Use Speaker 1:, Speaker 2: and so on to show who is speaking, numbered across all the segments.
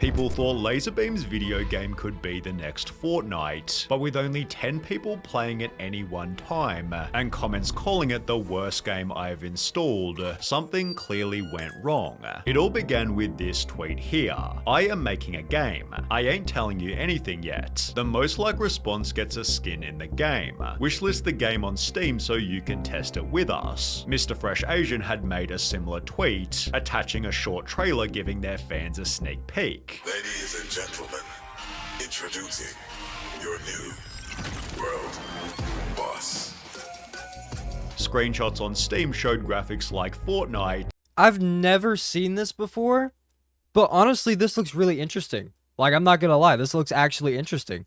Speaker 1: people thought LazarBeam's video game could be the next Fortnite, but with only 10 people playing at any one time, and comments calling it the worst game I've installed, something clearly went wrong. It all began with this tweet here. I am making a game. I ain't telling you anything yet. The most liked response gets a skin in the game. Wishlist the game on Steam so you can test it with us. Mr. Fresh Asian had made a similar tweet, attaching a short trailer giving their fans a sneak peek.
Speaker 2: Ladies and gentlemen, introducing your new world boss.
Speaker 1: Screenshots on Steam showed graphics like Fortnite.
Speaker 3: I've never seen this before, but honestly, this looks really interesting. Like, I'm not gonna lie, this looks actually interesting.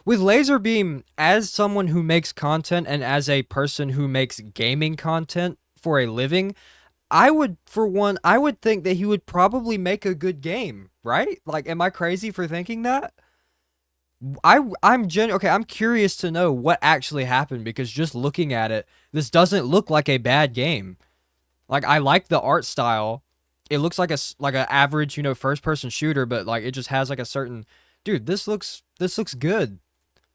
Speaker 3: With LazarBeam, as someone who makes content and as a person who makes gaming content for a living, I would think that he would probably make a good game, right? Like, am I crazy for thinking that? I'm curious to know what actually happened, because just looking at it, this doesn't look like a bad game. Like, I like the art style. It looks like an average, first person shooter, but like it just has like a certain, dude, this looks good.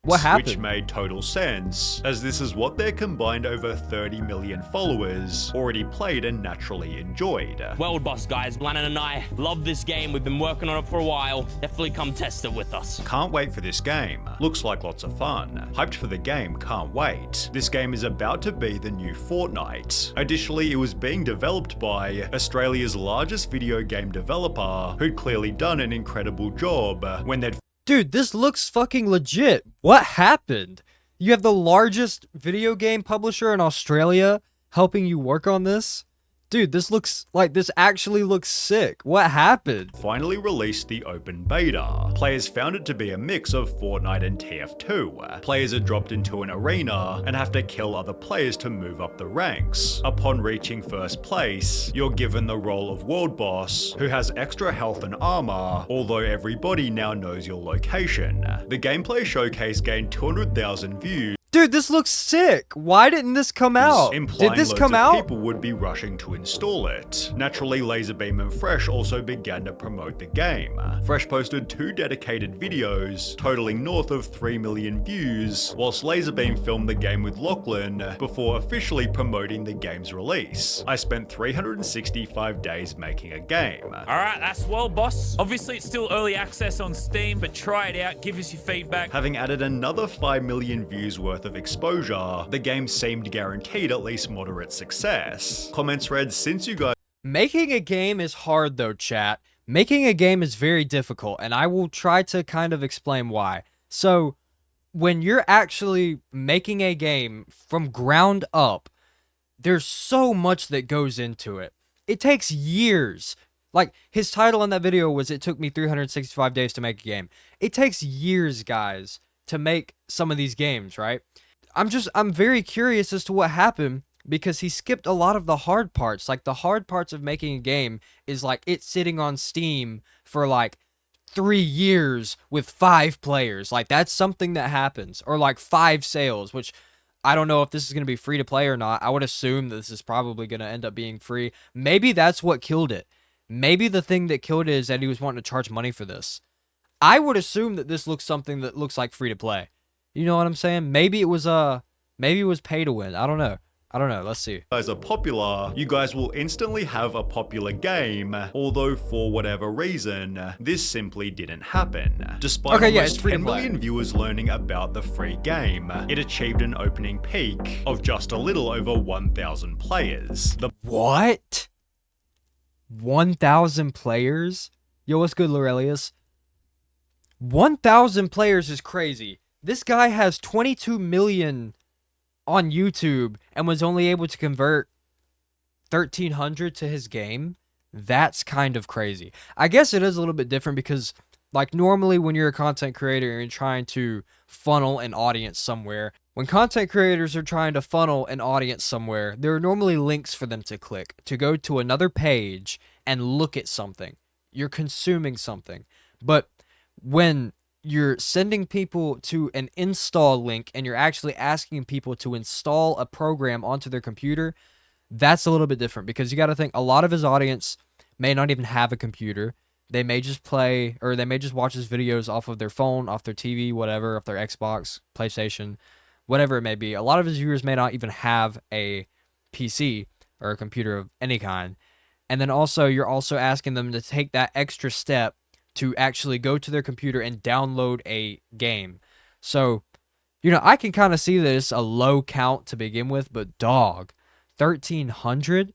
Speaker 3: What happened?
Speaker 1: Which made total sense, as this is what their combined over 30 million followers already played and naturally enjoyed.
Speaker 4: World boss, guys. Lannan and I love this game. We've been working on it for a while. Definitely come test it with us.
Speaker 1: Can't wait for this game. Looks like lots of fun. Hyped for the game, can't wait. This game is about to be the new Fortnite. Additionally, it was being developed by Australia's largest video game developer, who'd clearly done an incredible job when they'd
Speaker 3: Dude, this looks fucking legit. What happened? You have the largest video game publisher in Australia helping you work on this? Dude, this actually looks sick. What happened?
Speaker 1: finally released the open beta. Players found it to be a mix of Fortnite and TF2. Players are dropped into an arena and have to kill other players to move up the ranks. Upon reaching first place, you're given the role of World Boss, who has extra health and armor, although everybody now knows your location. The gameplay showcase gained 200,000 views.
Speaker 3: Dude, this looks sick. Why didn't this come out?
Speaker 1: Implying
Speaker 3: Did this
Speaker 1: loads
Speaker 3: come
Speaker 1: of
Speaker 3: out?
Speaker 1: people would be rushing to install it. Naturally, LazarBeam and Fresh also began to promote the game. Fresh posted 2 dedicated videos, totaling north of 3 million views, whilst LazarBeam filmed the game with Lachlan before officially promoting the game's release. I spent 365 days making a game.
Speaker 5: Alright, that's well, boss. Obviously, it's still early access on Steam, but try it out, give us your feedback.
Speaker 1: Having added another 5 million views worth of exposure, the game seemed guaranteed at least moderate success. Comments read, since you guys
Speaker 3: Making a game is hard though, chat. Making a game is very difficult, and I will try to kind of explain why. So, when you're actually making a game from ground up, there's so much that goes into it. It takes years. Like, his title on that video was, "It took me 365 days to make a game." It takes years, guys, to make some of these games, right? I'm very curious as to what happened, because he skipped a lot of the hard parts. Like, the hard parts of making a game is like it sitting on Steam for like 3 years with 5 players. Like, that's something that happens. Or like 5 sales, which I don't know if this is going to be free to play or not. I would assume that this is probably going to end up being free. Maybe that's what killed it. Maybe the thing that killed it is that he was wanting to charge money for this. I would assume that this looks something that looks like free to play. You know what I'm saying? Maybe it was pay to win. I don't know. Let's see.
Speaker 1: guys are popular, you guys will instantly have a popular game, although for whatever reason, this simply didn't happen. Despite almost 10 million viewers learning about the free game, it achieved an opening peak of just a little over 1,000 players.
Speaker 3: What? 1,000 players? Yo, what's good, Laurelius? 1,000 players is crazy. This guy has 22 million on YouTube and was only able to convert 1,300 to his game. That's kind of crazy. I guess it is a little bit different because, like, normally when you're a content creator and you're trying to funnel an audience somewhere, when content creators are trying to funnel an audience somewhere, there are normally links for them to click, to go to another page and look at something. You're consuming something. But when you're sending people to an install link and you're actually asking people to install a program onto their computer, that's a little bit different, because you got to think a lot of his audience may not even have a computer. They may just play, or they may just watch his videos off of their phone, off their TV, whatever, off their Xbox, PlayStation, whatever it may be. A lot of his viewers may not even have a PC or a computer of any kind. And then also, you're also asking them to take that extra step to actually go to their computer and download a game. So, you know, I can kind of see that it's a low count to begin with, but dog, 1,300?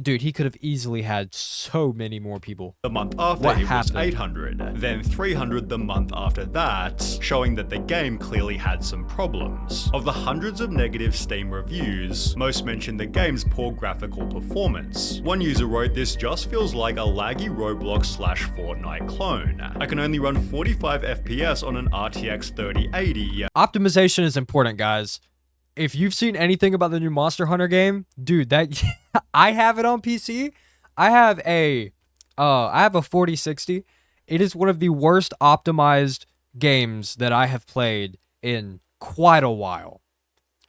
Speaker 3: Dude, he could have easily had so many more people.
Speaker 1: The month after
Speaker 3: What
Speaker 1: it was
Speaker 3: happened?
Speaker 1: 800, then 300 the month after that, showing that the game clearly had some problems. Of the hundreds of negative Steam reviews, most mentioned the game's poor graphical performance. One user wrote, "This just feels like a laggy Roblox/Fortnite clone. I can only run 45 FPS on an RTX 3080.
Speaker 3: Optimization is important, guys. If you've seen anything about the new Monster Hunter game, dude, that I have it on PC. I have a 4060. It is one of the worst optimized games that I have played in quite a while.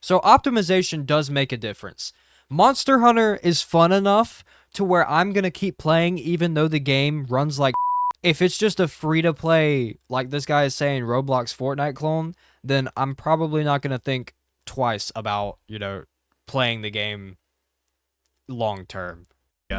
Speaker 3: So optimization does make a difference. Monster Hunter is fun enough to where I'm going to keep playing even though the game runs like if it's just a free-to-play, like this guy is saying, Roblox Fortnite clone, then I'm probably not going to think twice about, you know, playing the game long term.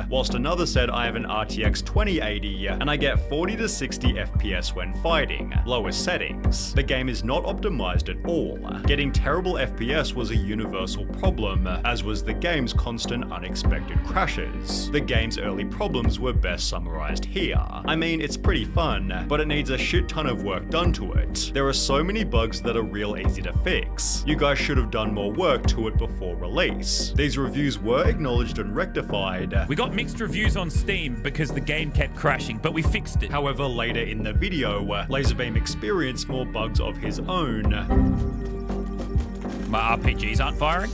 Speaker 1: Whilst another said, "I have an RTX 2080 and I get 40 to 60 FPS when fighting. Lowest settings. The game is not optimized at all. Getting terrible FPS was a universal problem, as was the game's constant unexpected crashes. The game's early problems were best summarized here. I mean, it's pretty fun, but it needs a shit ton of work done to it. There are so many bugs that are real easy to fix. You guys should have done more work to it before release." These reviews were acknowledged and rectified.
Speaker 5: We got mixed reviews on Steam because the game kept crashing, but we fixed it.
Speaker 1: However, later in the video, LazarBeam experienced more bugs of his own.
Speaker 5: My RPGs aren't firing.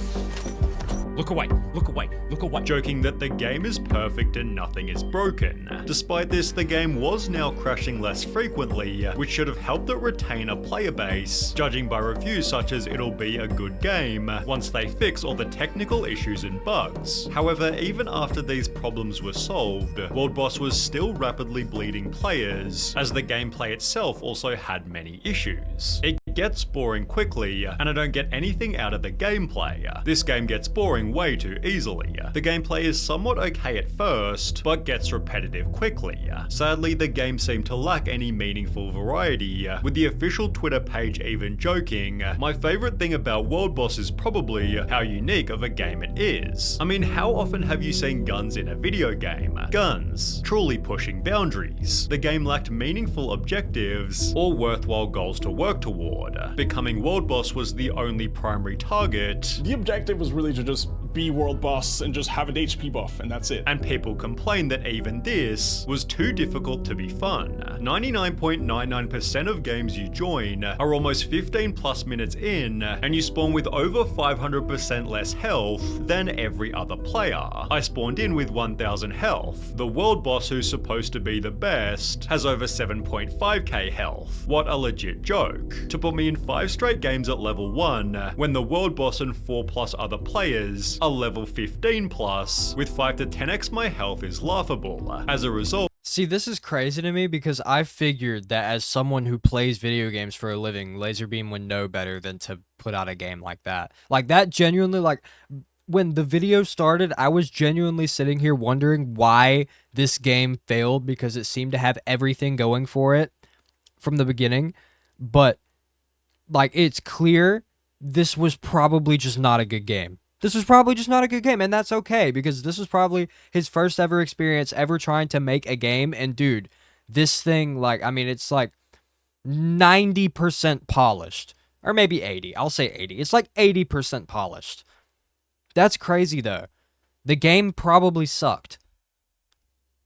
Speaker 5: Look away, look away, look away.
Speaker 1: Joking that the game is perfect and nothing is broken. Despite this, the game was now crashing less frequently, which should have helped it retain a player base, judging by reviews such as "it'll be a good game" once they fix all the technical issues and bugs. However, even after these problems were solved, World Boss was still rapidly bleeding players, as the gameplay itself also had many issues. It gets boring quickly, and I don't get anything out of the gameplay. This game gets boring way too easily. The gameplay is somewhat okay at first, but gets repetitive quickly. Sadly, the game seemed to lack any meaningful variety, with the official Twitter page even joking, "My favorite thing about World Boss is probably how unique of a game it is." I mean, how often have you seen guns in a video game? Guns, truly pushing boundaries. The game lacked meaningful objectives or worthwhile goals to work toward. Becoming World Boss was the only primary target.
Speaker 6: The objective was really to just be World Boss and just have an HP buff, and that's it.
Speaker 1: And people complained that even this was too difficult to be fun. 99.99% of games you join are almost 15 plus minutes in, and you spawn with over 500% less health than every other player. I spawned in with 1000 health. The World Boss, who's supposed to be the best, has over 7.5k health. What a legit joke. To put me in 5 straight games at level 1, when the World Boss and 4 plus other players are level 15 plus, with 5 to 10x my health is laughable. As a result,
Speaker 3: See, this is crazy to me because I figured that as someone who plays video games for a living, LazarBeam would know better than to put out a game like that. Like, that genuinely, like, when the video started, I was genuinely sitting here wondering why this game failed because it seemed to have everything going for it from the beginning. But, like, it's clear this was probably just not a good game. This was probably just not a good game, and that's okay, because this was probably his first ever experience ever trying to make a game, and dude, this thing, like, I mean, it's like 90% polished, or maybe 80, I'll say 80, it's like 80% polished. That's crazy, though. The game probably sucked.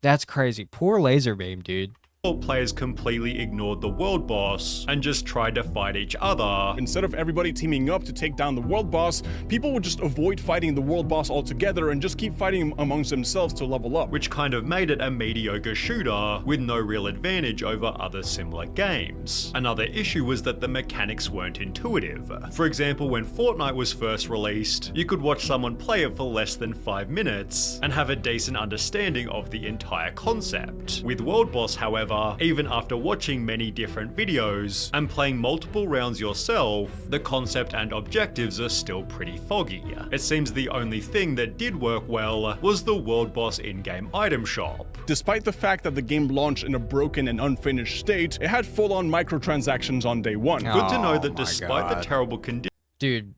Speaker 3: That's crazy. Poor LazarBeam, dude.
Speaker 1: Players completely ignored the world boss and just tried to fight each other.
Speaker 6: Instead of everybody teaming up to take down the world boss, people would just avoid fighting the world boss altogether and just keep fighting amongst themselves to level up.
Speaker 1: Which kind of made it a mediocre shooter with no real advantage over other similar games. Another issue was that the mechanics weren't intuitive. For example, when Fortnite was first released, you could watch someone play it for less than 5 minutes and have a decent understanding of the entire concept. With World Boss, however, even after watching many different videos and playing multiple rounds yourself, the concept and objectives are still pretty foggy. It seems the only thing that did work well was the World Boss in-game item shop.
Speaker 6: Despite the fact that the game launched in a broken and unfinished state, it had full-on microtransactions on day one.
Speaker 1: Good to know that
Speaker 3: my
Speaker 1: despite the
Speaker 3: God.
Speaker 1: terrible conditions,
Speaker 3: Dude,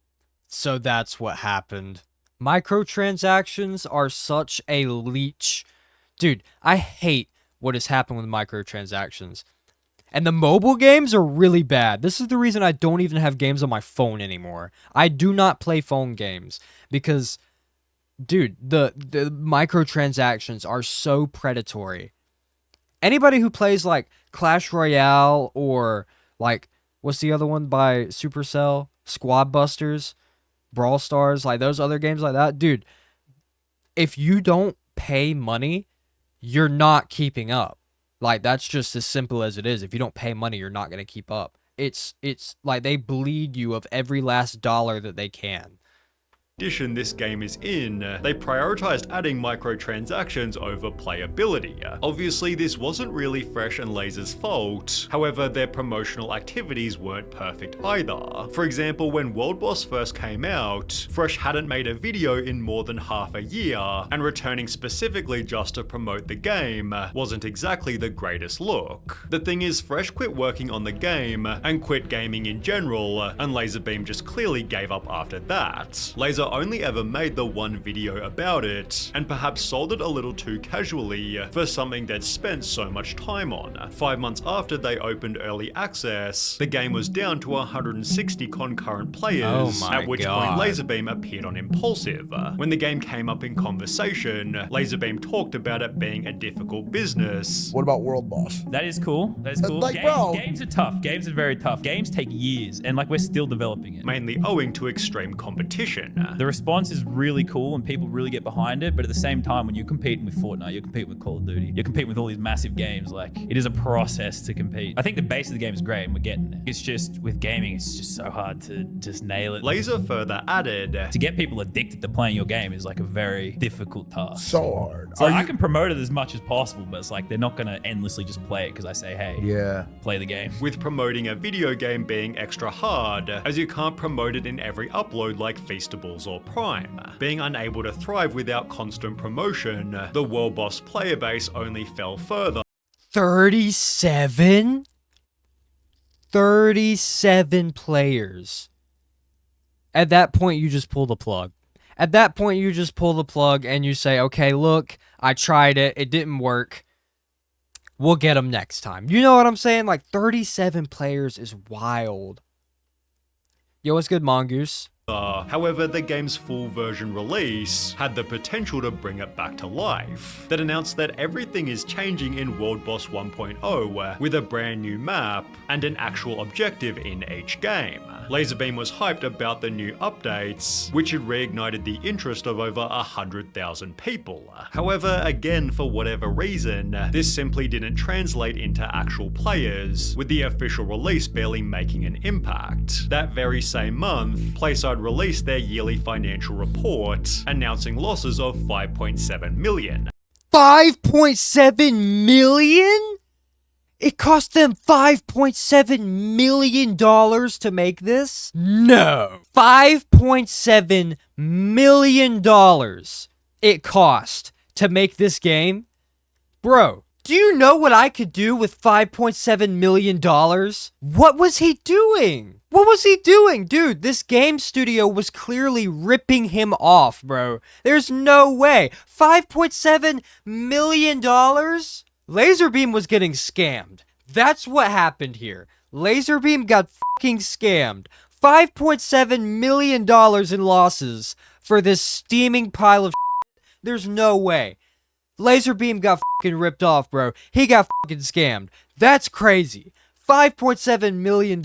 Speaker 3: so that's what happened. Microtransactions are such a leech. Dude, I hate what has happened with microtransactions. And the mobile games are really bad. This is the reason I don't even have games on my phone anymore. I do not play phone games because, dude, the microtransactions are so predatory. Anybody who plays like Clash Royale or like, what's the other one by Supercell? Squad Busters, Brawl Stars, like those other games like that. Dude, if you don't pay money, you're not keeping up. Like, that's just as simple as it is. If you don't pay money, you're not going to keep up. It's like they bleed you of every last dollar that they can.
Speaker 1: this game is in, they prioritized adding microtransactions over playability. Obviously, this wasn't really Fresh and Lazar's fault, however, their promotional activities weren't perfect either. For example, when World Boss first came out, Fresh hadn't made a video in more than half a year, and returning specifically just to promote the game wasn't exactly the greatest look. The thing is, Fresh quit working on the game, and quit gaming in general, and LazarBeam just clearly gave up after that. Lazar only ever made the one video about it, and perhaps sold it a little too casually for something they'd spent so much time on. 5 months after they opened early access, the game was down to 160 concurrent players,
Speaker 3: Oh my
Speaker 1: at which
Speaker 3: God.
Speaker 1: point LazarBeam appeared on Impulsive. When the game came up in conversation, LazarBeam talked about it being a difficult business.
Speaker 7: What about World Boss?
Speaker 5: That is cool. That is cool.
Speaker 7: like, bro.
Speaker 5: Games are tough. Games are very tough. Games take years, and like we're still developing it.
Speaker 1: Mainly owing to extreme competition.
Speaker 5: The response is really cool and people really get behind it, but at the same time, when you're competing with Fortnite, you're competing with Call of Duty, you're competing with all these massive games, like, it is a process to compete. I think the base of the game is great and we're getting there. It's just, with gaming, it's just so hard to just nail it.
Speaker 1: Lazar further added,
Speaker 5: To get people addicted to playing your game is like a very difficult task.
Speaker 7: So hard.
Speaker 5: So I can promote it as much as possible, but it's like they're not gonna endlessly just play it because I say, hey,
Speaker 7: Yeah.
Speaker 5: play the game.
Speaker 1: with promoting a video game being extra hard, as you can't promote it in every upload like Feastables or Prime. Being unable to thrive without constant promotion, the World Boss player base only fell further.
Speaker 3: 37? 37 players. At that point, you just pull the plug. At that point, you just pull the plug and you say, okay, look, I tried it. It didn't work. We'll get them next time. You know what I'm saying? Like, 37 players is wild. Yo, what's good, Mongoose?
Speaker 1: However, the game's full version release had the potential to bring it back to life. That announced that everything is changing in World Boss 1.0 with a brand new map and an actual objective in each game. LazarBeam was hyped about the new updates, which had reignited the interest of over 100,000 people. However, again, for whatever reason, this simply didn't translate into actual players, with the official release barely making an impact. That very same month, PlaySide released their yearly financial report, announcing losses of 5.7 million.
Speaker 3: 5.7 million? It cost them $5.7 million to make this? No. $5.7 million it cost to make this game? Bro, do you know what I could do with $5.7 million? What was he doing? What was he doing? Dude, this game studio was clearly ripping him off, bro. There's no way. $5.7 million? LazarBeam was getting scammed. That's what happened here. LazarBeam got fucking scammed. $5.7 million in losses for this steaming pile of shit. There's no way. LazarBeam got fucking ripped off, bro. He got fucking scammed. That's crazy. $5.7 million.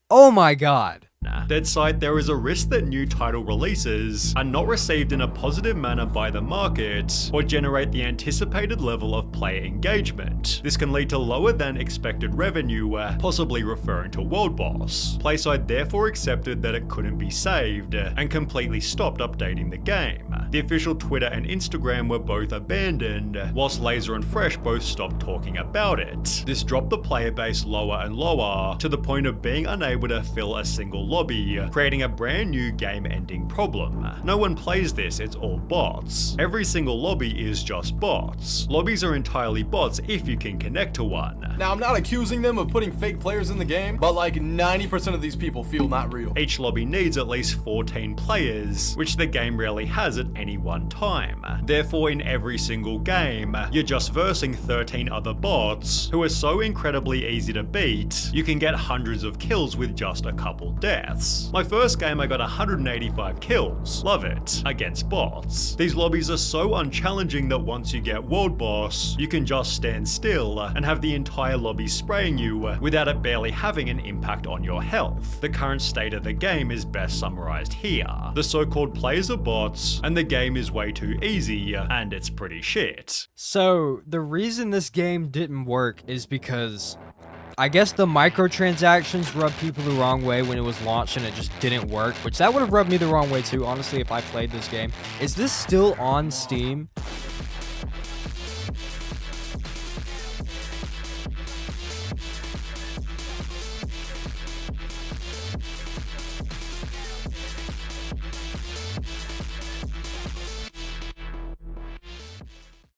Speaker 3: Oh my god.
Speaker 1: That side, there is a risk that new title releases are not received in a positive manner by the market or generate the anticipated level of player engagement. This can lead to lower than expected revenue, possibly referring to World Boss. Playside therefore accepted that it couldn't be saved and completely stopped updating the game. The official Twitter and Instagram were both abandoned, whilst Laser and Fresh both stopped talking about it. This dropped the player base lower and lower to the point of being unable to fill a single lobby, creating a brand new game-ending problem. No one plays this, it's all bots. Every single lobby is just bots. Lobbies are entirely bots if you can connect to one.
Speaker 7: Now, I'm not accusing them of putting fake players in the game, but like 90% of these people feel not real.
Speaker 1: Each lobby needs at least 14 players, which the game rarely has at any one time. Therefore, in every single game, you're just versing 13 other bots who are so incredibly easy to beat, you can get hundreds of kills with just a couple deaths. My first game I got 185 kills, love it, against bots. These lobbies are so unchallenging that once you get World Boss, you can just stand still and have the entire lobby spraying you without it barely having an impact on your health. The current state of the game is best summarized here. The so-called players are bots, and the game is way too easy, and it's pretty shit.
Speaker 3: So, the reason this game didn't work is because I guess the microtransactions rubbed people the wrong way when it was launched and it just didn't work, which that would have rubbed me the wrong way too, honestly, if I played this game. Is this still on Steam?